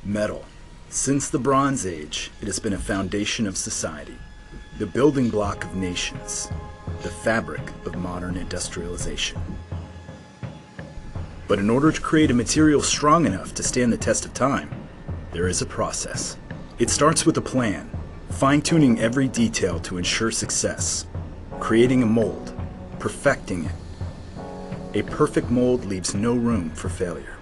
Metal. Since the Bronze Age, it has been a foundation of society, the building block of nations, the fabric of modern industrialization. But in order to create a material strong enough to stand the test of time, there is a process. It starts with a plan, fine-tuning every detail to ensure success, creating a mold, perfecting it. A perfect mold leaves no room for failure.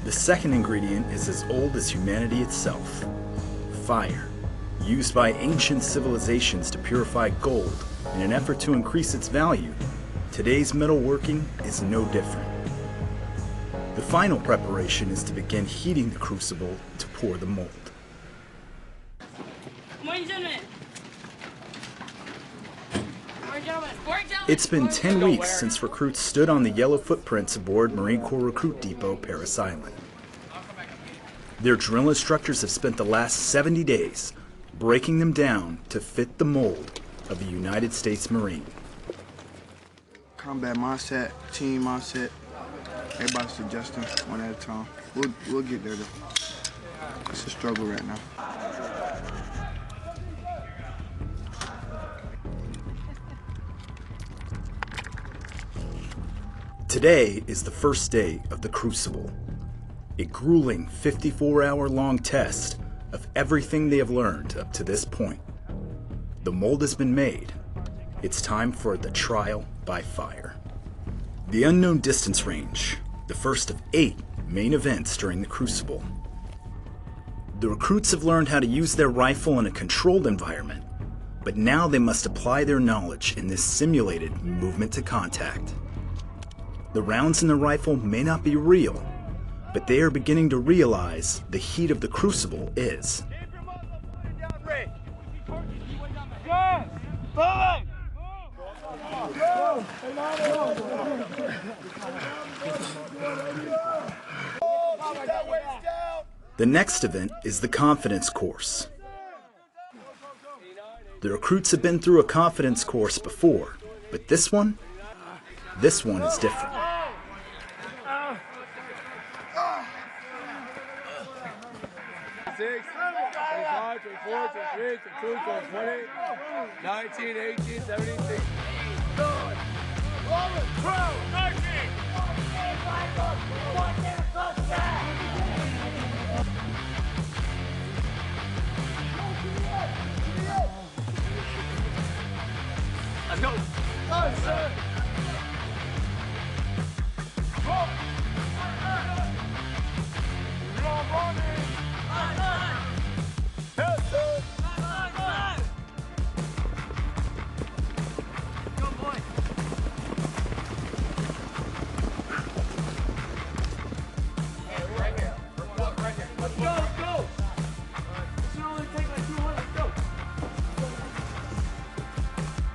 The second ingredient is as old as humanity itself: fire, used by ancient civilizations to purify gold in an effort to increase its value. Today's metalworking is no different. The final preparation is to begin heating the crucible to pour the mold. It's been 10 weeks since recruits stood on the yellow footprints aboard Marine Corps Recruit Depot, Parris Island. Their drill instructors have spent the last 70 days breaking them down to fit the mold of a United States Marine. Combat mindset, team mindset, everybody's adjusting one at a time. We'll get there though. It's a struggle right now. Today is the first day of the Crucible, a grueling 54-hour-long test of everything they have learned up to this point. The mold has been made. It's time for the trial by fire. The unknown distance range, the first of 8 main events during the Crucible. The recruits have learned how to use their rifle in a controlled environment, but now they must apply their knowledge in this simulated movement to contact. The rounds in the rifle may not be real, but they are beginning to realize the heat of the Crucible is. The next event is the confidence course. The recruits have been through a confidence course before, but this one is different. 26, 25, 24, 23, 22, 20, 19, 18, 17, 16. Let's go.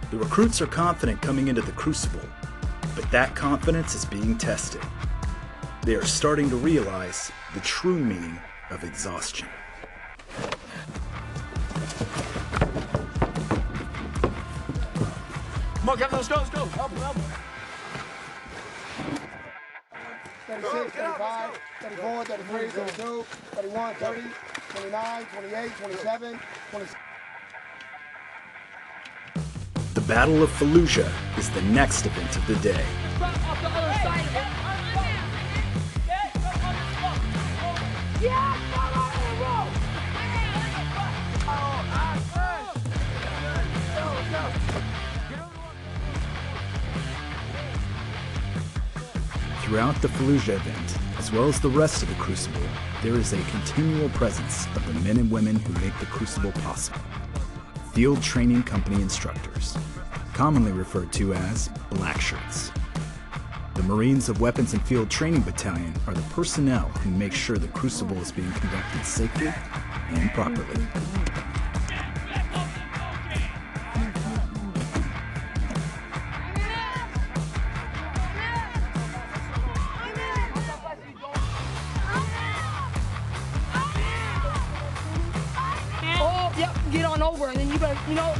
The recruits are confident coming into the Crucible, but that confidence is being tested. They are starting to realize the true meaning of exhaustion. Come on, Kevin, let's go. Help him. 36, 35, 34, 33, 32, 31, 30, 29, 28, 27, 26. The Battle of Fallujah is the next event of the day. Throughout the Fallujah event, as well as the rest of the Crucible, there is a continual presence of the men and women who make the Crucible possible. Field Training Company instructors, commonly referred to as black shirts. The Marines of Weapons and Field Training Battalion are the personnel who make sure the Crucible is being conducted safely and properly. get on over, and then you gotta, you know,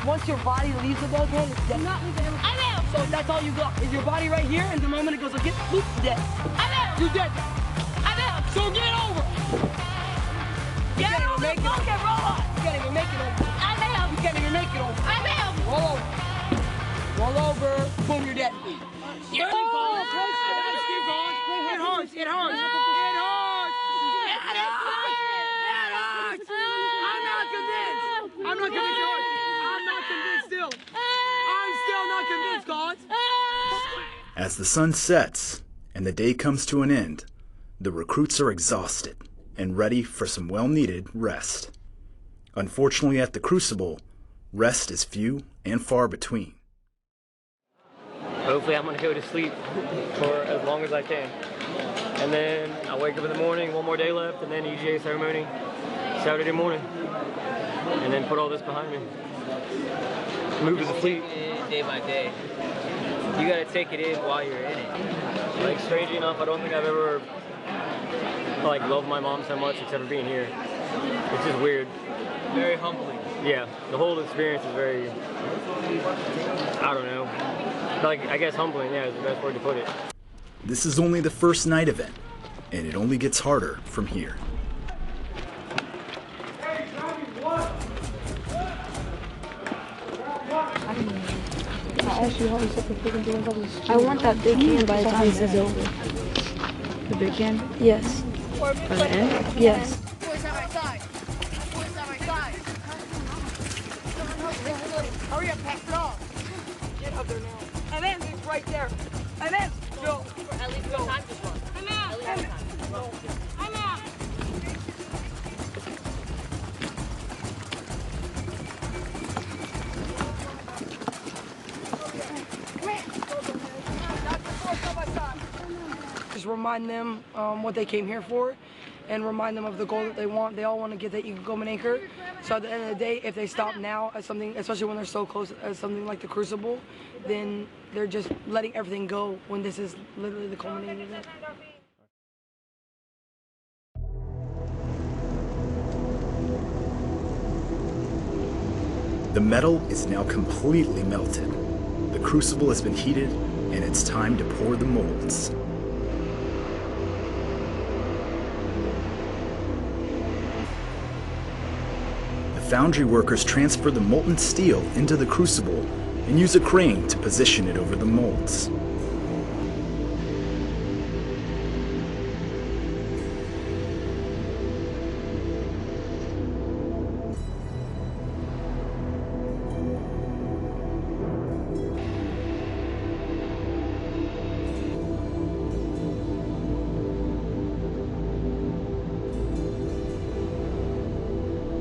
once your body leaves the dog hand, it's dead. I'm out. So that's all you got. Is your body right here, and the moment it goes again, boop, dead. I'm out. You're dead. I'm out. So get over. You can't even make it over. You can't even make it over. I'm out. You can't even make it over. I'm out. Roll over. Roll over. Boom, you're dead. You're It hurts. It hurts. It hurts. I'm not convinced. I'm not convinced. I'm not convinced still. I'm still not convinced, God. As the sun sets and the day comes to an end, the recruits are exhausted and ready for some well-needed rest. Unfortunately, at the Crucible, rest is few and far between. Hopefully I'm going to go to sleep for as long as I can. And then I wake up in the morning, one more day left, and then EGA ceremony Saturday morning. And then put all this behind me. Move to the fleet. Day by day. You gotta take it in while you're in it. Like, strangely enough, I don't think I've ever like loved my mom so much except for being here. It's just weird. Very humbling. Yeah, the whole experience is very, I don't know, like, I guess humbling, yeah, is the best word to put it. This is only the first night event, and it only gets harder from here. I want that big can by the time this is over. The big can? Yes. By the end? Yes. Boys on my side. Boys on my side. Hurry up, pass it off. Get up there now. And then it's right there. And then go. At least one time just run. I'm out. At least one time. I'm out. Just remind them what they came here for, and remind them of the goal that they want. They all want to get that Eagle Culminating anchor. So at the end of the day, if they stop now at something, especially when they're so close as something like the Crucible, then they're just letting everything go when this is literally the culminating event. The metal is now completely melted. The Crucible has been heated, and it's time to pour the molds. The foundry workers transfer the molten steel into the Crucible and use a crane to position it over the molds.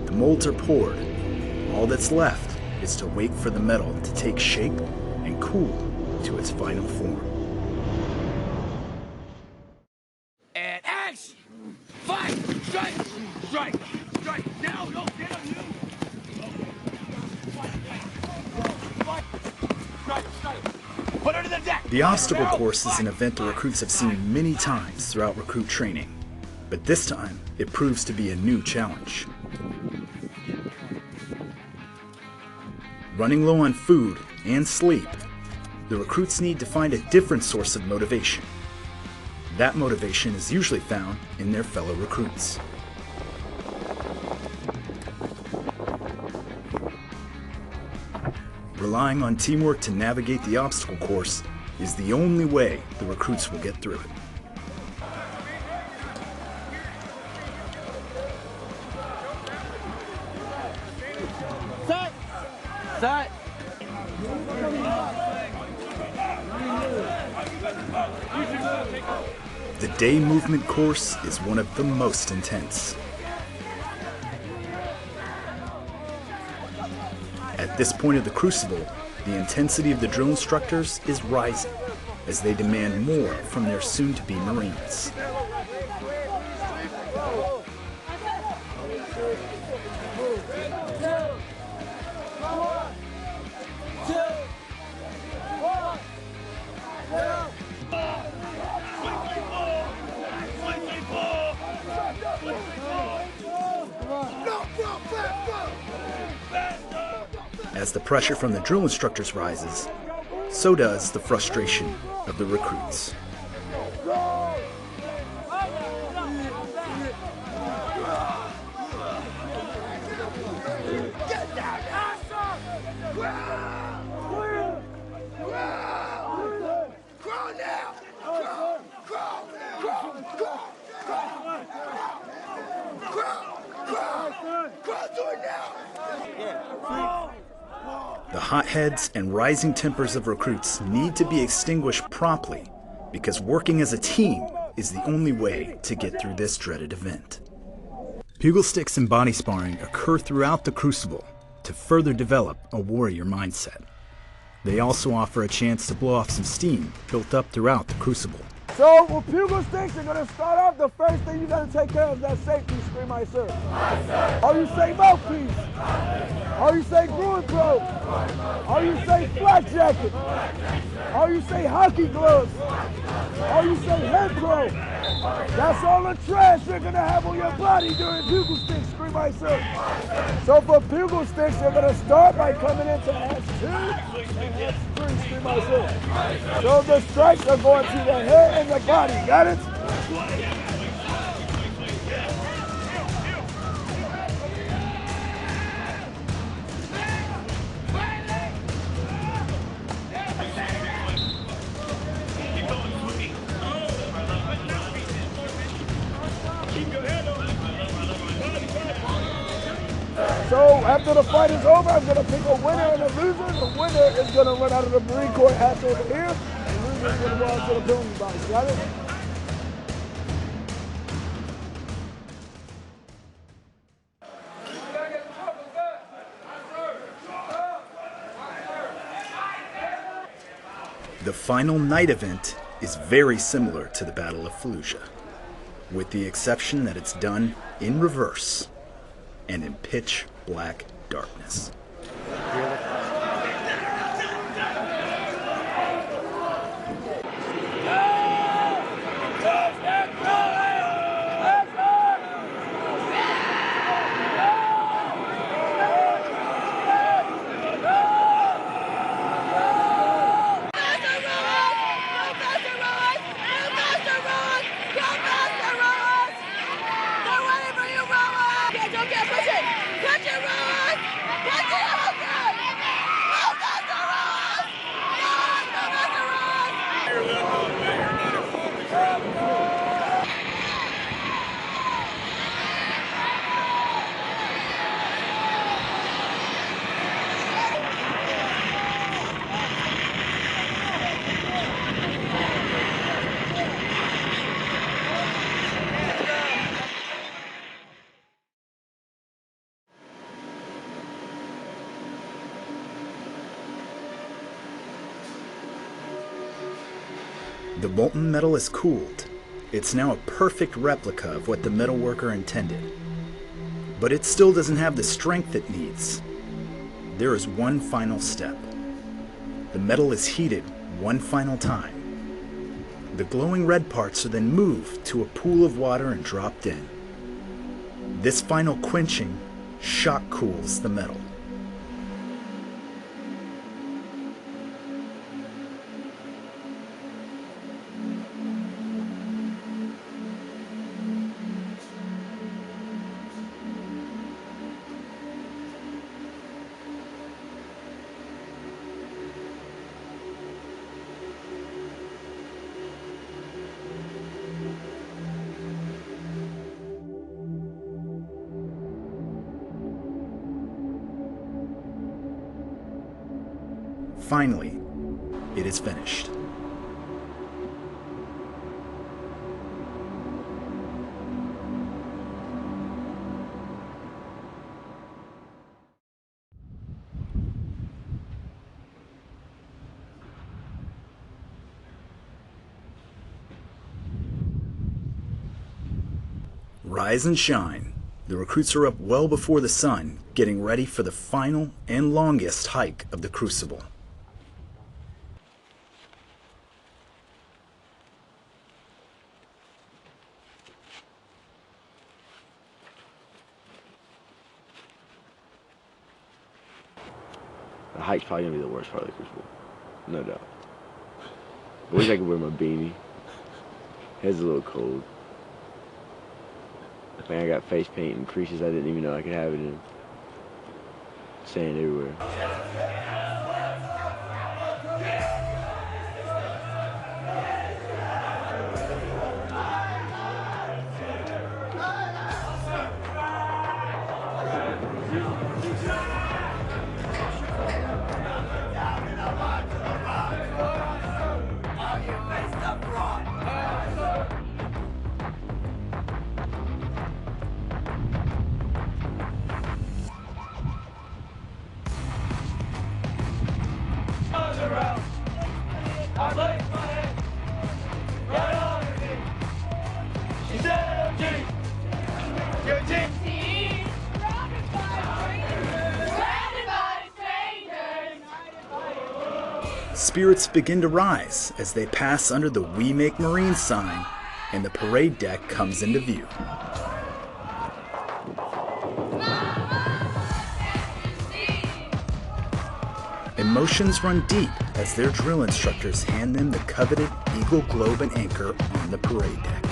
The molds are poured. All that's left is to wait for the metal to take shape and cool to its final form. And action! Fight! Strike! Strike! Strike! Now! No! Get up! Strike! Strike! Put her to the deck! The obstacle course is an event the recruits have seen many times throughout recruit training, but this time it proves to be a new challenge. Running low on food and sleep, the recruits need to find a different source of motivation. That motivation is usually found in their fellow recruits. Relying on teamwork to navigate the obstacle course is the only way the recruits will get through it. Set. The day movement course is one of the most intense. At this point of the Crucible, the intensity of the drill instructors is rising as they demand more from their soon-to-be Marines. As the pressure from the drill instructors rises, so does the frustration of the recruits. The hotheads and rising tempers of recruits need to be extinguished promptly, because working as a team is the only way to get through this dreaded event. Bugle sticks and body sparring occur throughout the Crucible to further develop a warrior mindset. They also offer a chance to blow off some steam built up throughout the Crucible. So with bugle sticks, you're gonna start off. The first thing you gotta take care of is that safety. Scream, "I serve." Or you say mouthpiece. Or you say groin probe. Or you say flak jacket. Or you say hockey gloves. Or you say head probe. That's all the trash you're gonna have on your body during bugle sticks. Scream, "I serve." So for bugle sticks, you're gonna start by coming into S2 and S3. Scream, "I serve." So the strikes are going to the head and the body. Got it? So after the fight is over, I'm gonna pick a winner and a loser. The winner is gonna run out of the Marine Corps hatch over here. The loser is gonna go out to the building box. Got it? The final night event is very similar to the Battle of Fallujah, with the exception that it's done in reverse and in pitch black darkness. The molten metal is cooled. It's now a perfect replica of what the metalworker intended. But it still doesn't have the strength it needs. There is one final step. The metal is heated one final time. The glowing red parts are then moved to a pool of water and dropped in. This final quenching shock cools the metal. Finally, it is finished. Rise and shine. The recruits are up well before the sun, getting ready for the final and longest hike of the Crucible. hike's probably gonna be the worst part of the Crucible, no doubt. But at least I can wear my beanie. Head's a little cold. Man, I got face paint and creases I didn't even know I could have it in. Sand everywhere. Spirits begin to rise as they pass under the "We Make Marines" sign and the parade deck comes into view. Emotions run deep as their drill instructors hand them the coveted Eagle Globe and Anchor on the parade deck.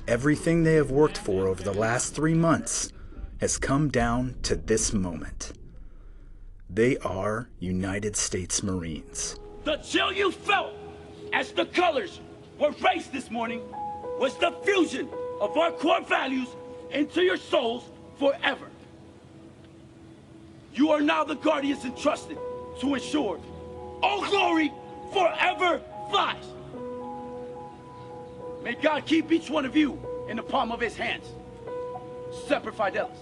Everything they have worked for over the last 3 months has come down to this moment. They are United States Marines. The chill you felt as the colors were raised this morning was the fusion of our core values into your souls forever. You are now the guardians entrusted to ensure Old Glory forever flies. May God keep each one of you in the palm of his hands. Semper Fidelis.